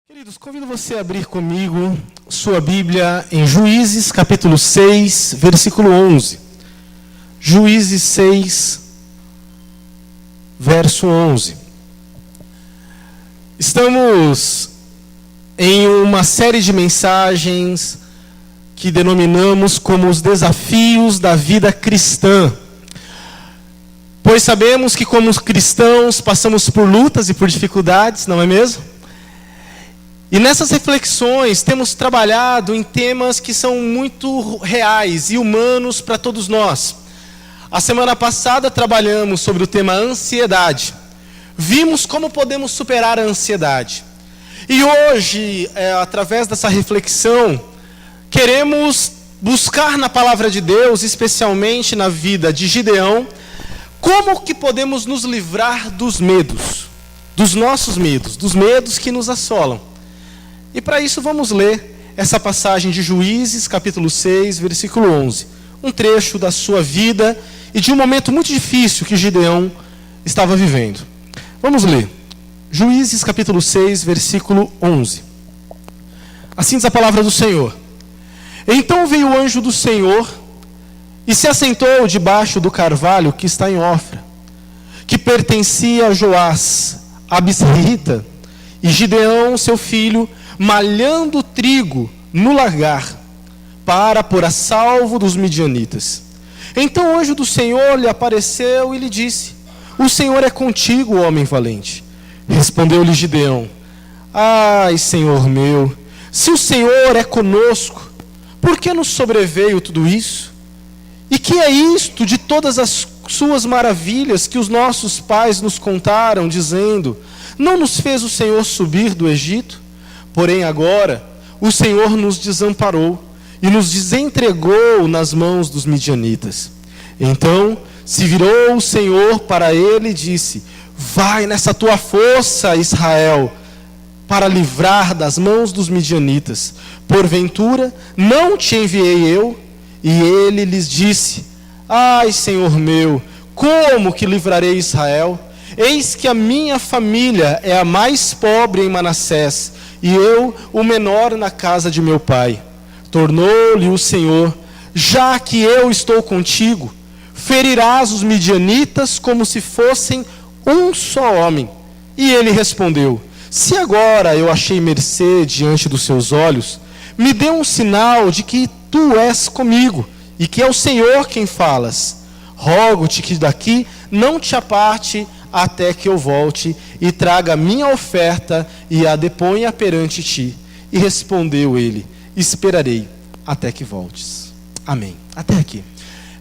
Queridos, convido você a abrir comigo sua Bíblia em Juízes, capítulo 6, versículo 11. Juízes 6, verso 11. Estamos em uma série de mensagens que denominamos como os desafios da vida cristã. Pois sabemos que como cristãos passamos por lutas e por dificuldades, não é mesmo? E nessas reflexões temos trabalhado em temas que são muito reais e humanos para todos nós. A semana passada trabalhamos sobre o tema ansiedade. Vimos como podemos superar a ansiedade. E hoje, através dessa reflexão, queremos buscar na palavra de Deus, especialmente na vida de Gideão, como que podemos nos livrar dos medos, dos nossos medos, dos medos que nos assolam. E para isso vamos ler essa passagem de Juízes, capítulo 6, versículo 11. Um trecho da sua vida e de um momento muito difícil que Gideão estava vivendo. Vamos ler. Juízes, capítulo 6, versículo 11. Assim diz a palavra do Senhor. Então veio o anjo do Senhor e se assentou debaixo do carvalho que está em Ofra, que pertencia a Joás, a Bisrita, e Gideão, seu filho, malhando trigo no lagar, para pôr a salvo dos midianitas. Então o anjo do Senhor lhe apareceu e lhe disse: O Senhor é contigo, homem valente. Respondeu-lhe Gideão: Ai, Senhor meu, se o Senhor é conosco, por que nos sobreveio tudo isso? E que é isto de todas as suas maravilhas que os nossos pais nos contaram, dizendo: Não nos fez o Senhor subir do Egito? Porém agora o Senhor nos desamparou e nos desentregou nas mãos dos midianitas. Então se virou o Senhor para ele e disse: Vai nessa tua força, Israel, para livrar das mãos dos midianitas. Porventura não te enviei eu? E ele lhes disse: Ai, Senhor meu, como que livrarei Israel? Eis que a minha família é a mais pobre em Manassés, e eu o menor na casa de meu pai. Tornou-lhe o Senhor: Já que eu estou contigo, ferirás os midianitas como se fossem um só homem. E ele respondeu: Se agora eu achei mercê diante dos seus olhos, me dê um sinal de que tu és comigo, e que é o Senhor quem falas. Rogo-te que daqui não te aparte até que eu volte e traga a minha oferta e a deponha perante ti. E respondeu ele: Esperarei até que voltes. Amém. Até aqui.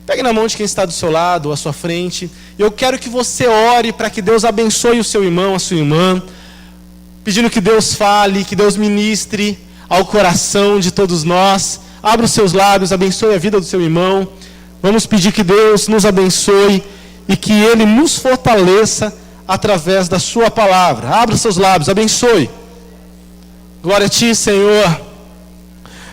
Pegue na mão de quem está do seu lado ou à sua frente. Eu quero que você ore para que Deus abençoe o seu irmão, a sua irmã, pedindo que Deus fale, que Deus ministre ao coração de todos nós. Abra os seus lábios, abençoe a vida do seu irmão. Vamos pedir que Deus nos abençoe e que Ele nos fortaleça através da sua palavra. Abra os seus lábios, abençoe. Glória a Ti, Senhor.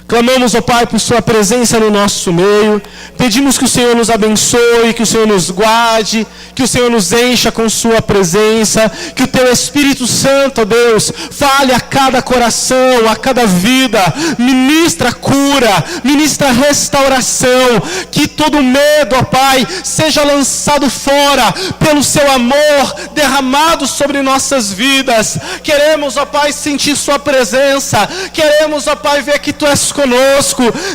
Clamamos, ó Pai, por Sua presença no nosso meio. Pedimos que o Senhor nos abençoe, que o Senhor nos guarde, que o Senhor nos encha com Sua presença, que o Teu Espírito Santo, ó Deus, fale a cada coração, a cada vida, ministra cura, ministra restauração, que todo medo, ó Pai, seja lançado fora pelo Seu amor derramado sobre nossas vidas. Queremos, ó Pai, sentir Sua presença, queremos, ó Pai, ver que Tu és conosco.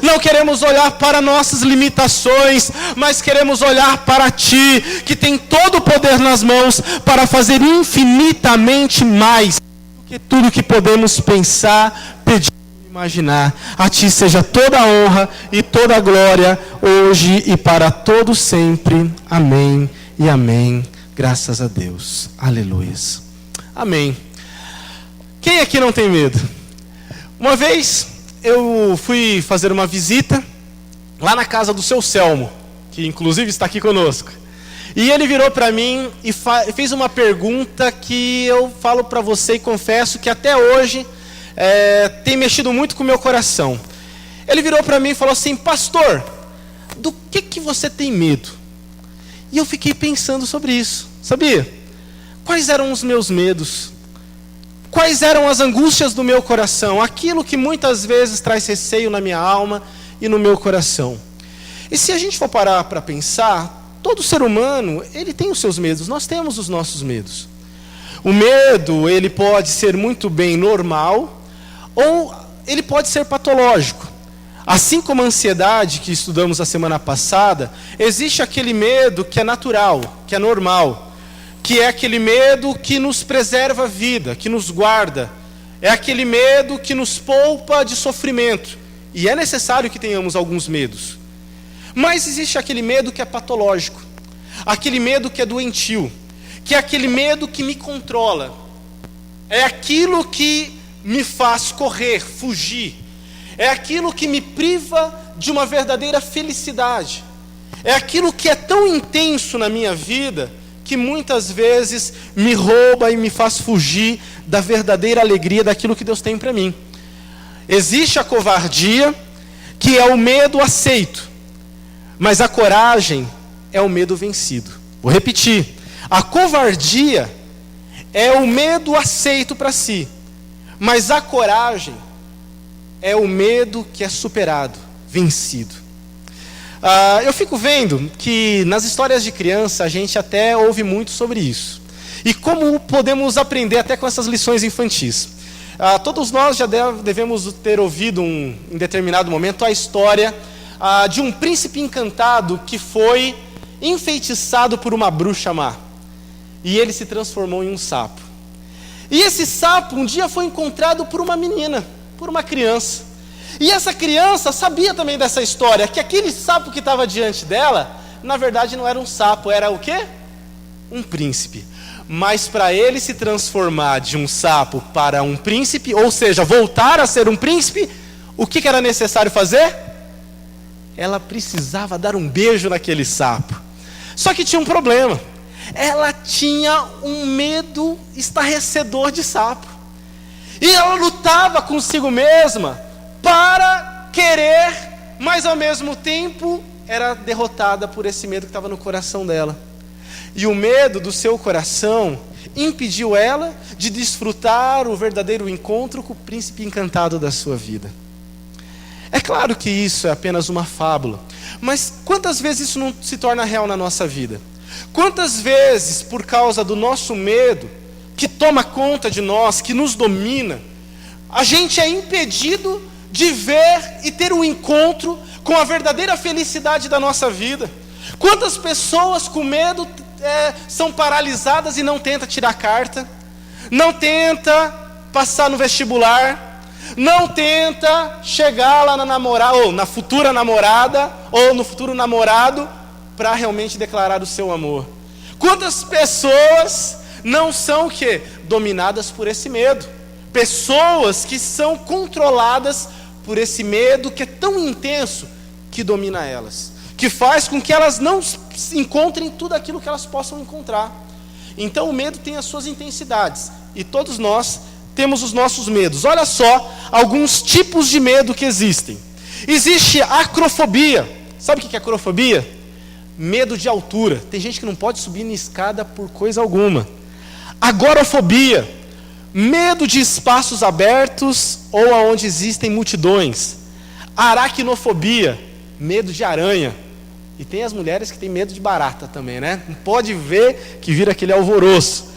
Não queremos olhar para nossas limitações, mas queremos olhar para Ti, que tem todo o poder nas mãos para fazer infinitamente mais do que tudo que podemos pensar, pedir e imaginar. A Ti seja toda a honra e toda a glória, hoje e para todo sempre. Amém e amém. Graças a Deus. Aleluias. Amém. Quem aqui não tem medo? Uma vez eu fui fazer uma visita lá na casa do seu Selmo, que inclusive está aqui conosco. E ele virou para mim e fez uma pergunta que eu falo para você e confesso que até hoje tem mexido muito com o meu coração. Ele virou para mim e falou assim: Pastor, do que você tem medo? E eu fiquei pensando sobre isso, sabia? Quais eram os meus medos? Quais eram as angústias do meu coração? Aquilo que muitas vezes traz receio na minha alma e no meu coração. E se a gente for parar para pensar, todo ser humano, ele tem os seus medos, nós temos os nossos medos. O medo, ele pode ser muito bem normal, ou ele pode ser patológico. Assim como a ansiedade, que estudamos a semana passada, existe aquele medo que é natural, que é normal, que é aquele medo que nos preserva a vida, que nos guarda. É aquele medo que nos poupa de sofrimento. E é necessário que tenhamos alguns medos. Mas existe aquele medo que é patológico, aquele medo que é doentio, que é aquele medo que me controla. É aquilo que me faz correr, fugir. É aquilo que me priva de uma verdadeira felicidade. É aquilo que é tão intenso na minha vida que muitas vezes me rouba e me faz fugir da verdadeira alegria daquilo que Deus tem para mim. Existe a covardia, que é o medo aceito, mas a coragem é o medo vencido. Vou repetir. A covardia é o medo aceito para si, mas a coragem é o medo que é superado, vencido. Eu fico vendo que nas histórias de criança a gente até ouve muito sobre isso. E como podemos aprender até com essas lições infantis. Todos nós já devemos ter ouvido em determinado momento a história de um príncipe encantado que foi enfeitiçado por uma bruxa má. E ele se transformou em um sapo. E esse sapo um dia foi encontrado por uma menina, por uma criança. E essa criança sabia também dessa história, que aquele sapo que estava diante dela, na verdade não era um sapo, era o quê? Um príncipe. Mas para ele se transformar de um sapo para um príncipe, ou seja, voltar a ser um príncipe, o que era necessário fazer? Ela precisava dar um beijo naquele sapo. Só que tinha um problema. Ela tinha um medo estarrecedor de sapo. E ela lutava consigo mesma para querer, mas ao mesmo tempo era derrotada por esse medo que estava no coração dela. E o medo do seu coração impediu ela de desfrutar o verdadeiro encontro com o príncipe encantado da sua vida. É claro que isso é apenas uma fábula, mas quantas vezes isso não se torna real na nossa vida? Quantas vezes, por causa do nosso medo, que toma conta de nós, que nos domina, a gente é impedido de ver e ter um encontro com a verdadeira felicidade da nossa vida? Quantas pessoas com medo são paralisadas e não tentam tirar carta, não tenta passar no vestibular, não tenta chegar lá na namorada, ou na futura namorada, ou no futuro namorado, para realmente declarar o seu amor? Quantas pessoas não são o quê? Dominadas por esse medo? Pessoas que são controladas por esse medo que é tão intenso que domina elas, que faz com que elas não encontrem tudo aquilo que elas possam encontrar. Então o medo tem as suas intensidades, e todos nós temos os nossos medos. Olha só alguns tipos de medo que existem. Existe a acrofobia. Sabe o que é acrofobia? Medo de altura. Tem gente que não pode subir na escada por coisa alguma. Agorafobia. Medo de espaços abertos ou aonde existem multidões. Aracnofobia. Medo de aranha. E tem as mulheres que têm medo de barata também, né? Não pode ver que vira aquele alvoroço.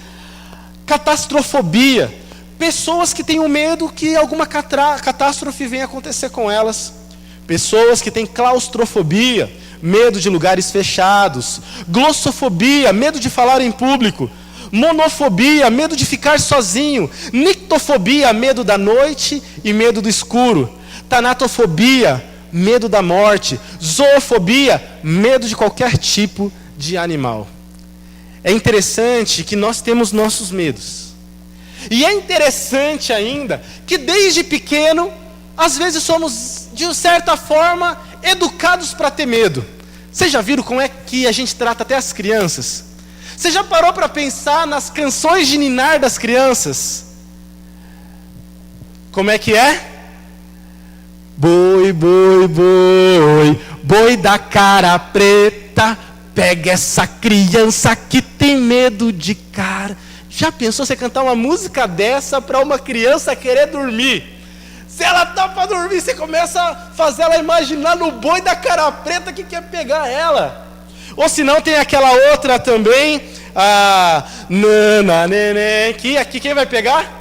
Catastrofobia. Pessoas que têm o medo que alguma catástrofe venha acontecer com elas. Pessoas que têm claustrofobia, medo de lugares fechados. Glossofobia, medo de falar em público. Monofobia, medo de ficar sozinho. Nictofobia, medo da noite e medo do escuro. Tanatofobia, medo da morte. Zoofobia, medo de qualquer tipo de animal. É interessante que nós temos nossos medos. E é interessante ainda que desde pequeno, às vezes somos, de certa forma, educados para ter medo. Vocês já viram como é que a gente trata até as crianças? Você já parou para pensar nas canções de ninar das crianças? Como é que é? Boi, boi, boi, boi da cara preta, pega essa criança que tem medo de cara. Já pensou você cantar uma música dessa para uma criança querer dormir? Se ela tá para dormir, você começa a fazer ela imaginar no boi da cara preta que quer pegar ela. Ou se não, tem aquela outra também, a Nana Neném, que aqui quem vai pegar?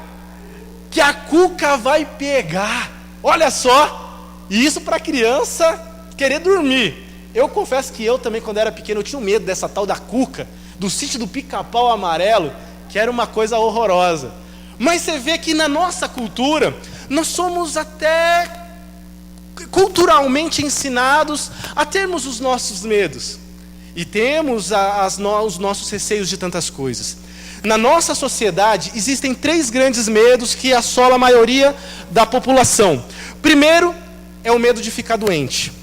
Que a Cuca vai pegar. Olha só, e isso para criança querer dormir. Eu confesso que eu também, quando era pequeno, eu tinha medo dessa tal da Cuca, do sítio do Pica-Pau Amarelo, que era uma coisa horrorosa. Mas você vê que na nossa cultura, nós somos até culturalmente ensinados a termos os nossos medos. E temos os nossos receios de tantas coisas. Na nossa sociedade, existem 3 grandes medos que assolam a maioria da população. Primeiro, é o medo de ficar doente.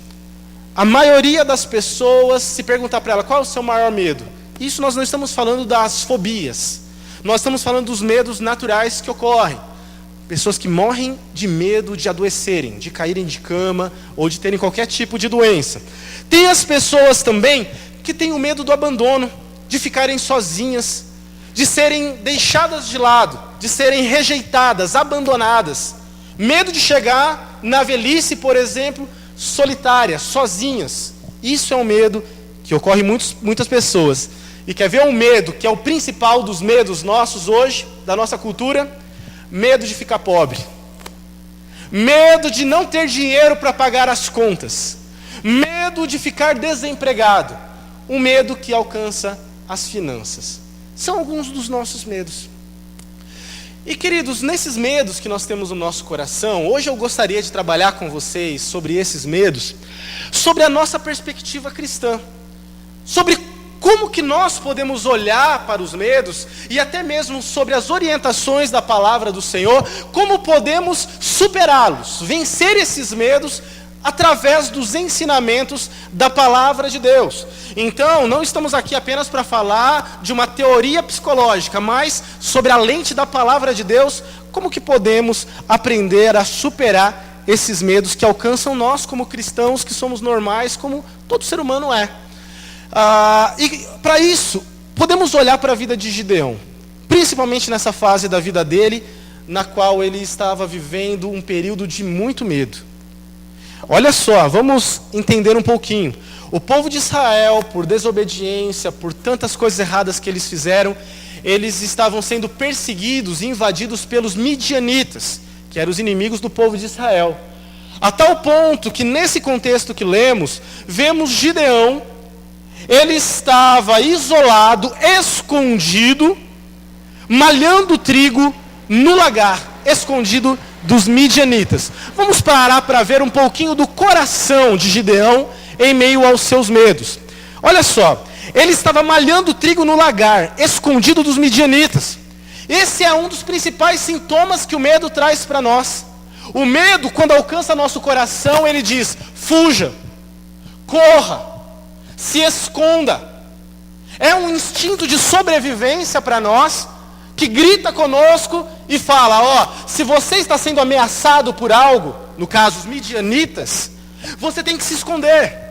A maioria das pessoas, se perguntar para ela qual é o seu maior medo, isso nós não estamos falando das fobias. Nós estamos falando dos medos naturais que ocorrem. Pessoas que morrem de medo de adoecerem, de caírem de cama ou de terem qualquer tipo de doença. Tem as pessoas também que têm o medo do abandono, de ficarem sozinhas, de serem deixadas de lado, de serem rejeitadas, abandonadas. Medo de chegar na velhice, por exemplo, solitárias, sozinhas. Isso é um medo que ocorre em muitas pessoas. E quer ver um medo que é o principal dos medos nossos hoje, da nossa cultura? Medo de ficar pobre. Medo de não ter dinheiro para pagar as contas. Medo de ficar desempregado. Um medo que alcança as finanças. São alguns dos nossos medos. E queridos, nesses medos que nós temos no nosso coração, hoje eu gostaria de trabalhar com vocês sobre esses medos, sobre a nossa perspectiva cristã, sobre como que nós podemos olhar para os medos e até mesmo sobre as orientações da palavra do Senhor, como podemos superá-los, vencer esses medos através dos ensinamentos da palavra de Deus. Então, não estamos aqui apenas para falar de uma teoria psicológica, mas sobre a lente da palavra de Deus, como que podemos aprender a superar esses medos que alcançam nós como cristãos, que somos normais, como todo ser humano é. E para isso, podemos olhar para a vida de Gideão, principalmente nessa fase da vida dele, na qual ele estava vivendo um período de muito medo. Olha só, vamos entender um pouquinho. O povo de Israel, por desobediência, por tantas coisas erradas que eles fizeram, eles estavam sendo perseguidos e invadidos pelos midianitas, que eram os inimigos do povo de Israel. A tal ponto que nesse contexto que lemos, vemos Gideão, ele estava isolado, escondido, malhando trigo no lagar, escondido dos midianitas. Vamos parar para ver um pouquinho do coração de Gideão em meio aos seus medos. Olha só, ele estava malhando trigo no lagar, escondido dos midianitas. Esse é um dos principais sintomas que o medo traz para nós. O medo, quando alcança nosso coração, ele diz: fuja, corra, se esconda. É um instinto de sobrevivência para nós, que grita conosco e fala: se você está sendo ameaçado por algo, no caso os midianitas, você tem que se esconder.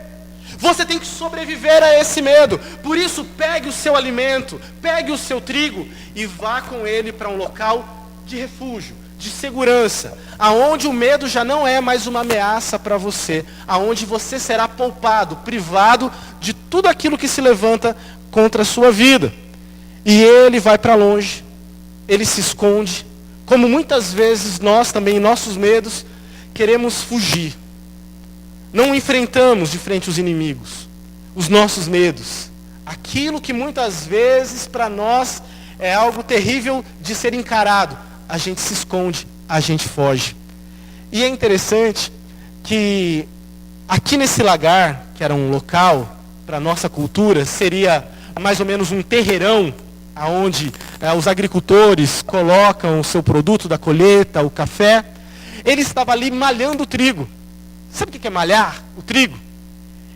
Você tem que sobreviver a esse medo. Por isso, pegue o seu alimento, pegue o seu trigo e vá com ele para um local de refúgio, de segurança, aonde o medo já não é mais uma ameaça para você, aonde você será poupado, privado de tudo aquilo que se levanta contra a sua vida. E ele vai para longe, ele se esconde, como muitas vezes nós também, em nossos medos, queremos fugir. Não enfrentamos de frente os inimigos, os nossos medos. Aquilo que muitas vezes para nós é algo terrível de ser encarado, a gente se esconde, a gente foge. E é interessante que aqui nesse lagar, que era um local, para a nossa cultura, seria mais ou menos um terreirão, onde os agricultores colocam o seu produto da colheita, o café. Ele estava ali malhando o trigo. Sabe o que é malhar o trigo?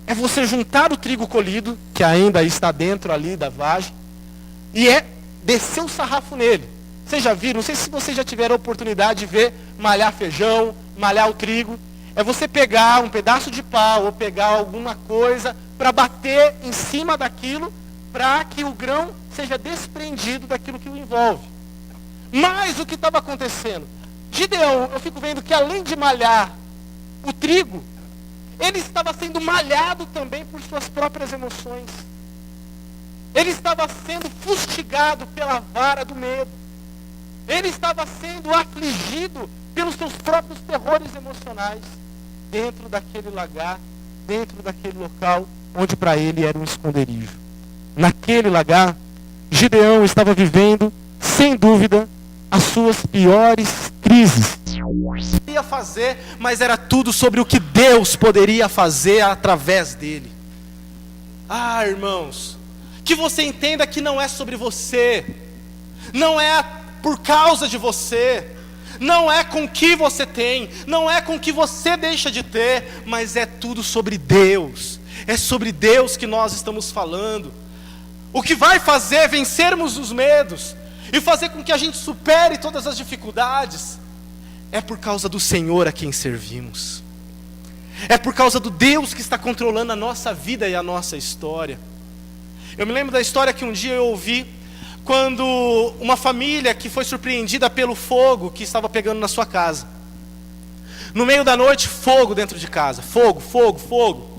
É você juntar o trigo colhido, que ainda está dentro ali da vagem, e descer o sarrafo nele. Vocês já viram? Não sei se vocês já tiveram a oportunidade de ver malhar feijão, malhar o trigo. É você pegar um pedaço de pau ou pegar alguma coisa para bater em cima daquilo para que o grão seja desprendido daquilo que o envolve. Mas o que estava acontecendo? Gideão, eu fico vendo que além de malhar o trigo, ele estava sendo malhado também por suas próprias emoções. Ele estava sendo fustigado pela vara do medo. Ele estava sendo afligido pelos seus próprios terrores emocionais, dentro daquele lagar, dentro daquele local, onde para ele era um esconderijo. Naquele lagar, Gideão estava vivendo, sem dúvida, as suas piores crises. Ia fazer, mas era tudo sobre o que Deus poderia fazer através dele. Ah, irmãos, que você entenda que não é sobre você, não é por causa de você, não é com o que você tem, não é com o que você deixa de ter, mas é tudo sobre Deus. É sobre Deus que nós estamos falando. O que vai fazer vencermos os medos e fazer com que a gente supere todas as dificuldades é por causa do Senhor a quem servimos. É por causa do Deus que está controlando a nossa vida e a nossa história. Eu me lembro da história que um dia eu ouvi, quando uma família que foi surpreendida pelo fogo que estava pegando na sua casa. No meio da noite, fogo dentro de casa. Fogo, fogo, fogo.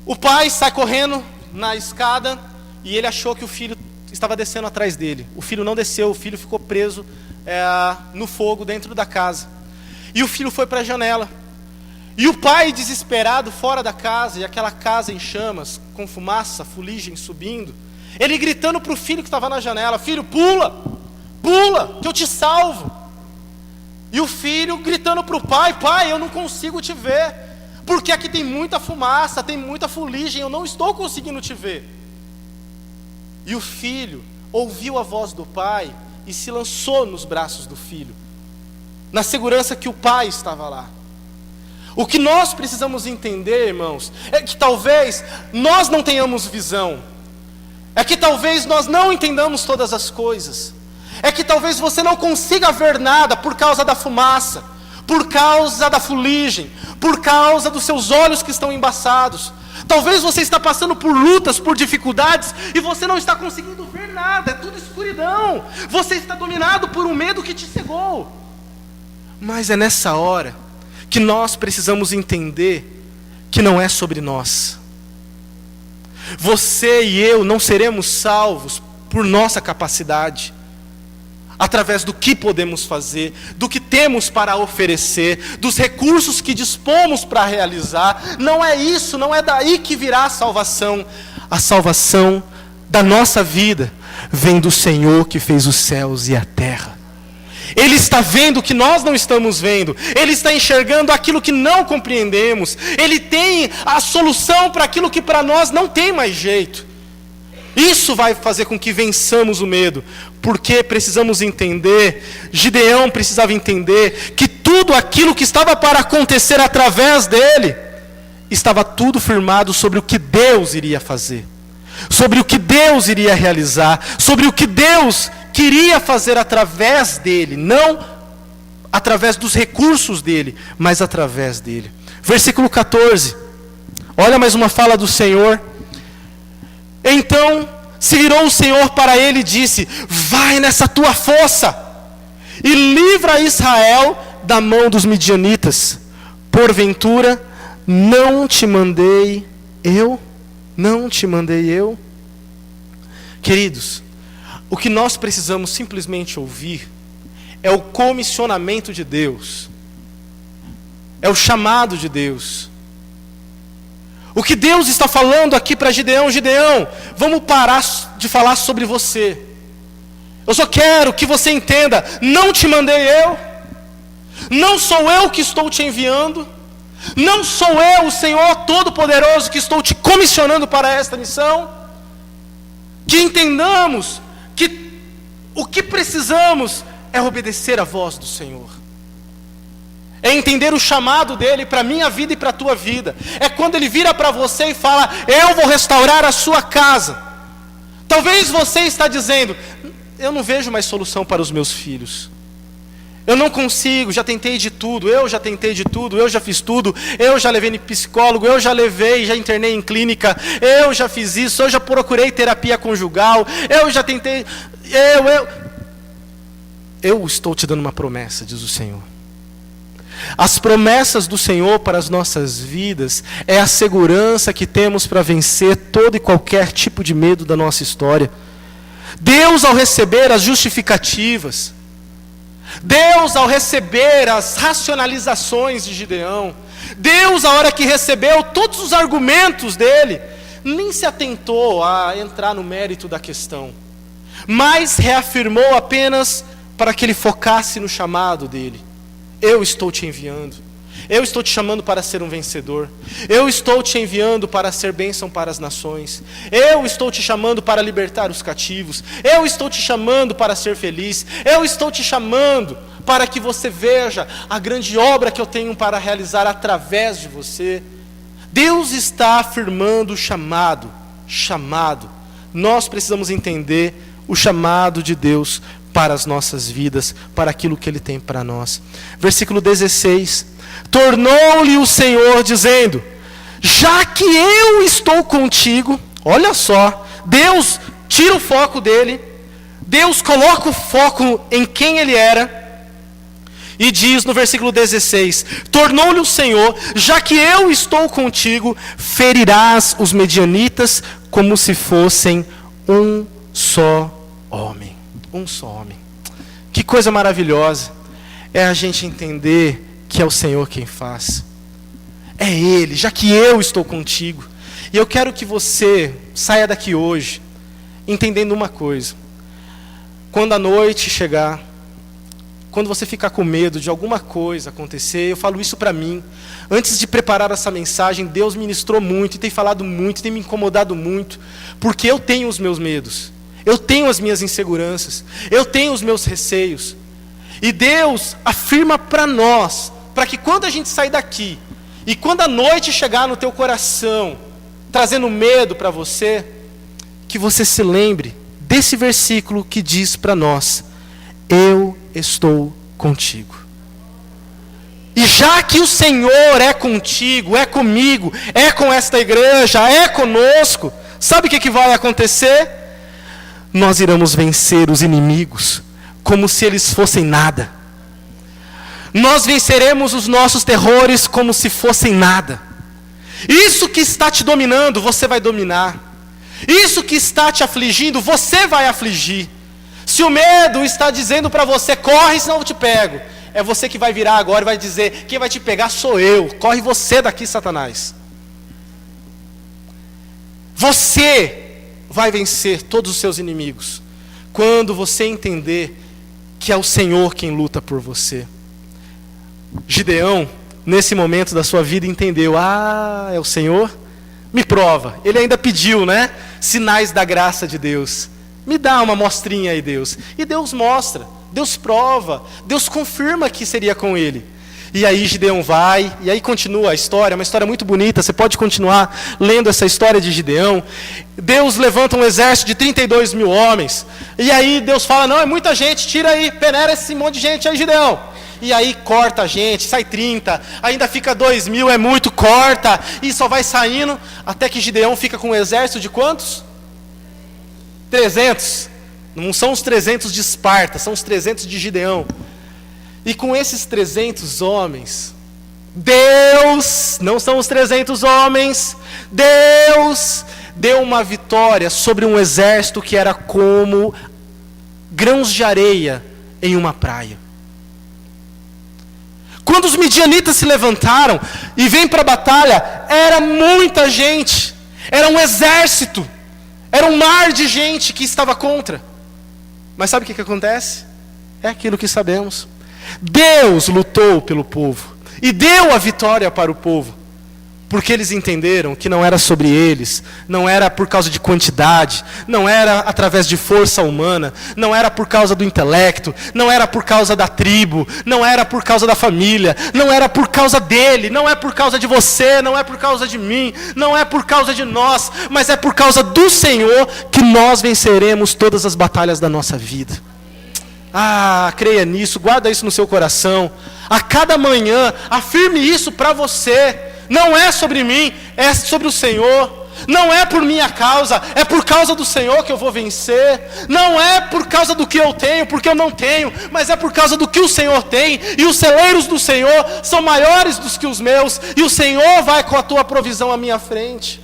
O pai sai correndo na escada e ele achou que o filho estava descendo atrás dele. O filho não desceu, o filho ficou preso no fogo dentro da casa. E o filho foi para a janela. E o pai, desesperado, fora da casa, e aquela casa em chamas, com fumaça, fuligem subindo, ele gritando para o filho que estava na janela: filho, pula, pula, que eu te salvo. E o filho gritando para o pai: pai, eu não consigo te ver, porque aqui tem muita fumaça, tem muita fuligem, eu não estou conseguindo te ver. E o filho ouviu a voz do pai e se lançou nos braços do filho, na segurança que o pai estava lá. O que nós precisamos entender, irmãos, é que talvez nós não tenhamos visão, é que talvez nós não entendamos todas as coisas, é que talvez você não consiga ver nada por causa da fumaça, por causa da fuligem, por causa dos seus olhos que estão embaçados. Talvez você está passando por lutas, por dificuldades, e você não está conseguindo ver nada, é tudo escuridão. Você está dominado por um medo que te cegou. Mas é nessa hora que nós precisamos entender que não é sobre nós. Você e eu não seremos salvos por nossa capacidade, através do que podemos fazer, do que temos para oferecer, dos recursos que dispomos para realizar. Não é isso, não é daí que virá a salvação. A salvação da nossa vida vem do Senhor que fez os céus e a terra. Ele está vendo o que nós não estamos vendo. Ele está enxergando aquilo que não compreendemos. Ele tem a solução para aquilo que para nós não tem mais jeito. Isso vai fazer com que vençamos o medo, porque precisamos entender, Gideão precisava entender, que tudo aquilo que estava para acontecer através dele, estava tudo firmado sobre o que Deus iria fazer, sobre o que Deus iria realizar, sobre o que Deus queria fazer através dele, não através dos recursos dele, mas através dele. Versículo 14, olha mais uma fala do Senhor. Então se virou o Senhor para ele e disse: vai nessa tua força e livra Israel da mão dos midianitas. Porventura não te mandei eu? Não te mandei eu? Queridos, o que nós precisamos simplesmente ouvir é o comissionamento de Deus, é o chamado de Deus. O que Deus está falando aqui para Gideão: Gideão, vamos parar de falar sobre você. Eu só quero que você entenda, não te mandei eu, não sou eu que estou te enviando, não sou eu, o Senhor Todo-Poderoso, que estou te comissionando para esta missão. Que entendamos que o que precisamos é obedecer a voz do Senhor. É entender o chamado dele para a minha vida e para a tua vida. É quando ele vira para você e fala: eu vou restaurar a sua casa. Talvez você está dizendo: eu não vejo mais solução para os meus filhos, Eu não consigo, já tentei de tudo, eu já fiz tudo, eu já levei em psicólogo, eu já internei em clínica, eu já fiz isso, eu já procurei terapia conjugal, eu já tentei, eu estou te dando uma promessa, diz o Senhor. As promessas do Senhor para as nossas vidas é a segurança que temos para vencer todo e qualquer tipo de medo da nossa história. Deus, ao receber as justificativas, Deus, ao receber as racionalizações de Gideão, Deus, a hora que recebeu todos os argumentos dele, nem se atentou a entrar no mérito da questão, mas reafirmou apenas para que ele focasse no chamado dele. Eu estou te enviando, eu estou te chamando para ser um vencedor, eu estou te enviando para ser bênção para as nações, eu estou te chamando para libertar os cativos, eu estou te chamando para ser feliz, eu estou te chamando para que você veja a grande obra que eu tenho para realizar através de você. Deus está afirmando o chamado. Nós precisamos entender o chamado de Deus para as nossas vidas, para aquilo que Ele tem para nós. Versículo 16. Tornou-lhe o Senhor dizendo: já que eu estou contigo, olha só, Deus tira o foco dele, Deus coloca o foco em quem ele era, e diz no versículo 16: tornou-lhe o Senhor, já que eu estou contigo, ferirás os medianitas como se fossem um só homem. Um só homem. Que coisa maravilhosa é a gente entender que é o Senhor quem faz. É Ele, já que eu estou contigo. E eu quero que você saia daqui hoje entendendo uma coisa. Quando a noite chegar, quando você ficar com medo de alguma coisa acontecer, eu falo isso para mim. Antes de preparar essa mensagem, Deus ministrou muito, e tem falado muito, tem me incomodado muito, porque eu tenho os meus medos. Eu tenho as minhas inseguranças, eu tenho os meus receios. E Deus afirma para nós, para que quando a gente sair daqui, e quando a noite chegar no teu coração, trazendo medo para você, que você se lembre desse versículo que diz para nós: eu estou contigo. E já que o Senhor é contigo, é comigo, é com esta igreja, é conosco, sabe o que vai acontecer? Nós iremos vencer os inimigos como se eles fossem nada. Nós venceremos os nossos terrores como se fossem nada. Isso que está te dominando, você vai dominar. Isso que está te afligindo, você vai afligir. Se o medo está dizendo para você: corre senão eu te pego, é você que vai virar agora e vai dizer: quem vai te pegar sou eu. Corre você daqui, Satanás. Você vai vencer todos os seus inimigos quando você entender que é o Senhor quem luta por você. Gideão, nesse momento da sua vida, entendeu: é o Senhor? Me prova. Ele ainda pediu, né? Sinais da graça de Deus. Me dá uma mostrinha aí, Deus. E Deus mostra, Deus prova, Deus confirma que seria com ele. E aí Gideão vai, e aí continua a história, uma história muito bonita. Você pode continuar lendo essa história de Gideão. Deus levanta um exército de 32 mil homens. E aí Deus fala: não, é muita gente, tira aí, peneira esse monte de gente aí, Gideão. E aí corta a gente, sai 30, ainda fica 2 mil, é muito, corta, e só vai saindo, até que Gideão fica com um exército de quantos? 300. Não são os 300 de Esparta, são os 300 de Gideão. E com esses 300 homens, Deus, não são os 300 homens, Deus deu uma vitória sobre um exército que era como grãos de areia em uma praia. Quando os midianitas se levantaram e vêm para a batalha, era muita gente, era um exército, era um mar de gente que estava contra. Mas sabe o que acontece? É aquilo que sabemos. Deus lutou pelo povo e deu a vitória para o povo, porque eles entenderam que não era sobre eles, não era por causa de quantidade, não era através de força humana, não era por causa do intelecto, não era por causa da tribo, não era por causa da família, não era por causa dele, não é por causa de você, não é por causa de mim, não é por causa de nós, mas é por causa do Senhor que nós venceremos todas as batalhas da nossa vida. Creia nisso, guarda isso no seu coração. A cada manhã, afirme isso para você. Não é sobre mim, é sobre o Senhor. Não é por minha causa, é por causa do Senhor que eu vou vencer. Não é por causa do que eu tenho, porque eu não tenho, mas é por causa do que o Senhor tem. E os celeiros do Senhor são maiores do que os meus, e o Senhor vai com a tua provisão à minha frente.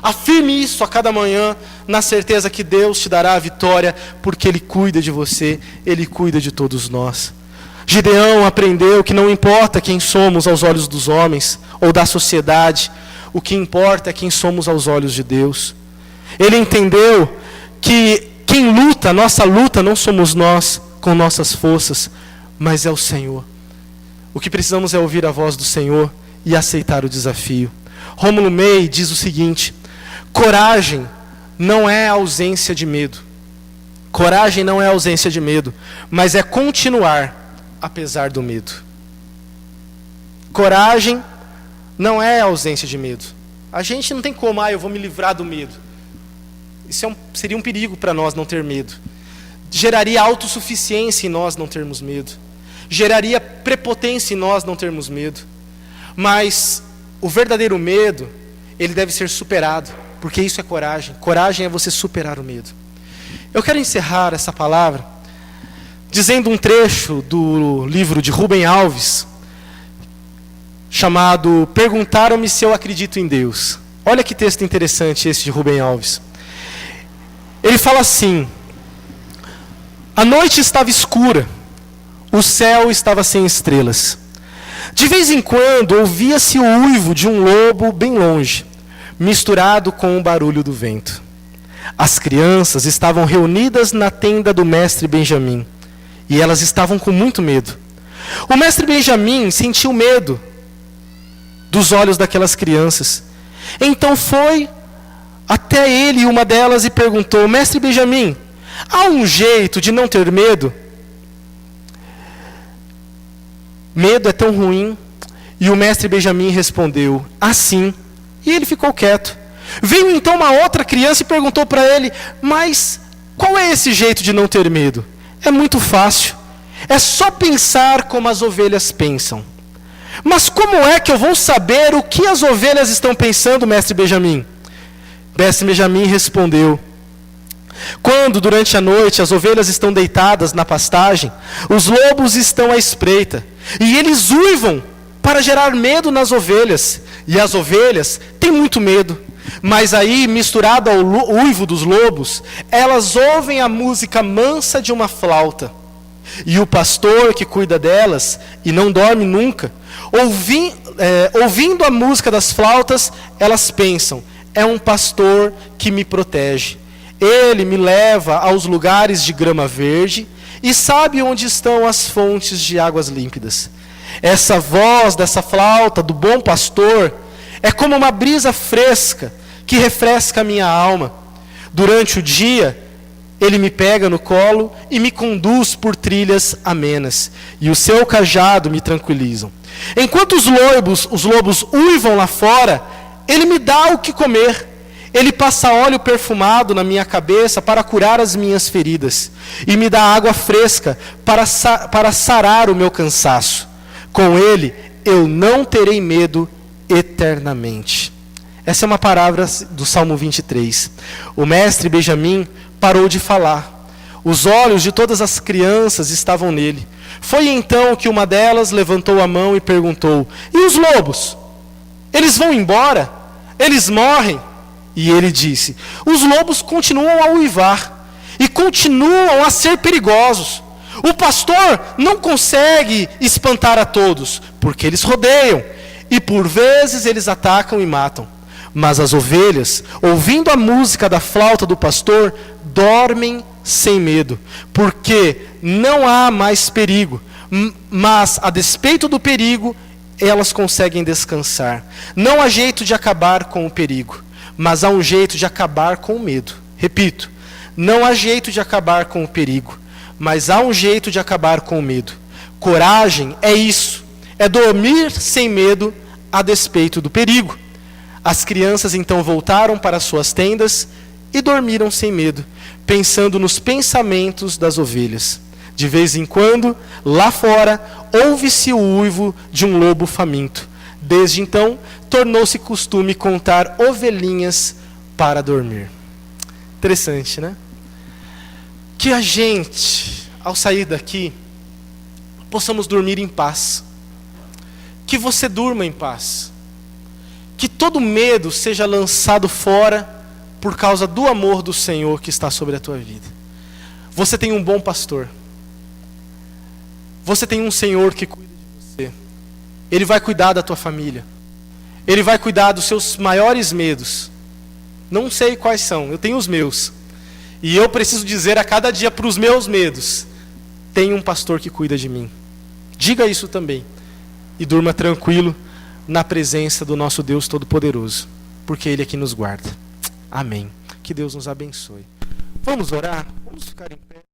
Afirme isso a cada manhã, na certeza que Deus te dará a vitória, porque Ele cuida de você, Ele cuida de todos nós. Gideão aprendeu que não importa quem somos aos olhos dos homens ou da sociedade, o que importa é quem somos aos olhos de Deus. Ele entendeu que quem luta, nossa luta não somos nós com nossas forças, mas é o Senhor. O que precisamos é ouvir a voz do Senhor e aceitar o desafio. Rômulo May diz o seguinte: coragem não é ausência de medo. Coragem não é ausência de medo, mas é continuar apesar do medo. Coragem não é ausência de medo. A gente não tem como, eu vou me livrar do medo. Isso seria um perigo para nós não ter medo. Geraria autossuficiência em nós não termos medo. Geraria prepotência em nós não termos medo. Mas o verdadeiro medo, ele deve ser superado, porque isso é coragem. Coragem é você superar o medo. Eu quero encerrar essa palavra dizendo um trecho do livro de Rubem Alves, chamado Perguntaram-me se eu acredito em Deus. Olha que texto interessante esse de Rubem Alves. Ele fala assim: a noite estava escura, o céu estava sem estrelas. De vez em quando ouvia-se o uivo de um lobo bem longe, misturado com o barulho do vento. As crianças estavam reunidas na tenda do mestre Benjamim, e elas estavam com muito medo. O mestre Benjamim sentiu medo dos olhos daquelas crianças. Então foi até ele uma delas e perguntou: mestre Benjamim, há um jeito de não ter medo? Medo é tão ruim. E o mestre Benjamim respondeu: assim. E ele ficou quieto. Veio então uma outra criança e perguntou para ele: mas qual é esse jeito de não ter medo? É muito fácil. É só pensar como as ovelhas pensam. Mas como é que eu vou saber o que as ovelhas estão pensando, mestre Benjamim? Mestre Benjamim respondeu: quando durante a noite as ovelhas estão deitadas na pastagem, os lobos estão à espreita, e eles uivam para gerar medo nas ovelhas, e as ovelhas têm muito medo. Mas aí, misturado ao uivo dos lobos, elas ouvem a música mansa de uma flauta. E o pastor que cuida delas, e não dorme nunca, ouvindo a música das flautas, elas pensam: é um pastor que me protege. Ele me leva aos lugares de grama verde e sabe onde estão as fontes de águas límpidas. Essa voz dessa flauta do bom pastor é como uma brisa fresca que refresca a minha alma. Durante o dia, ele me pega no colo e me conduz por trilhas amenas, e o seu cajado me tranquilizam. Enquanto os lobos uivam lá fora, ele me dá o que comer. Ele passa óleo perfumado na minha cabeça para curar as minhas feridas, e me dá água fresca para sarar o meu cansaço. Com ele, eu não terei medo eternamente. Essa é uma palavra do Salmo 23. O mestre Benjamim parou de falar. Os olhos de todas as crianças estavam nele. Foi então que uma delas levantou a mão e perguntou: e os lobos? Eles vão embora? Eles morrem? E ele disse: os lobos continuam a uivar e continuam a ser perigosos. O pastor não consegue espantar a todos, porque eles rodeiam, e por vezes eles atacam e matam. Mas as ovelhas, ouvindo a música da flauta do pastor, dormem sem medo, porque não há mais perigo. Mas, a despeito do perigo, elas conseguem descansar. Não há jeito de acabar com o perigo, mas há um jeito de acabar com o medo. Repito, não há jeito de acabar com o perigo, mas há um jeito de acabar com o medo. Coragem é isso, é dormir sem medo a despeito do perigo. As crianças então voltaram para suas tendas e dormiram sem medo, pensando nos pensamentos das ovelhas. De vez em quando, lá fora, ouve-se o uivo de um lobo faminto. Desde então, tornou-se costume contar ovelhinhas para dormir. Interessante, né? Que a gente, ao sair daqui, possamos dormir em paz. Que você durma em paz. Que todo medo seja lançado fora por causa do amor do Senhor que está sobre a tua vida. Você tem um bom pastor. Você tem um Senhor que cuida de você. Ele vai cuidar da tua família. Ele vai cuidar dos seus maiores medos. Não sei quais são, eu tenho os meus. E eu preciso dizer a cada dia para os meus medos: tem um pastor que cuida de mim. Diga isso também. E durma tranquilo na presença do nosso Deus Todo-Poderoso, porque Ele é que nos guarda. Amém. Que Deus nos abençoe. Vamos orar? Vamos ficar em pé.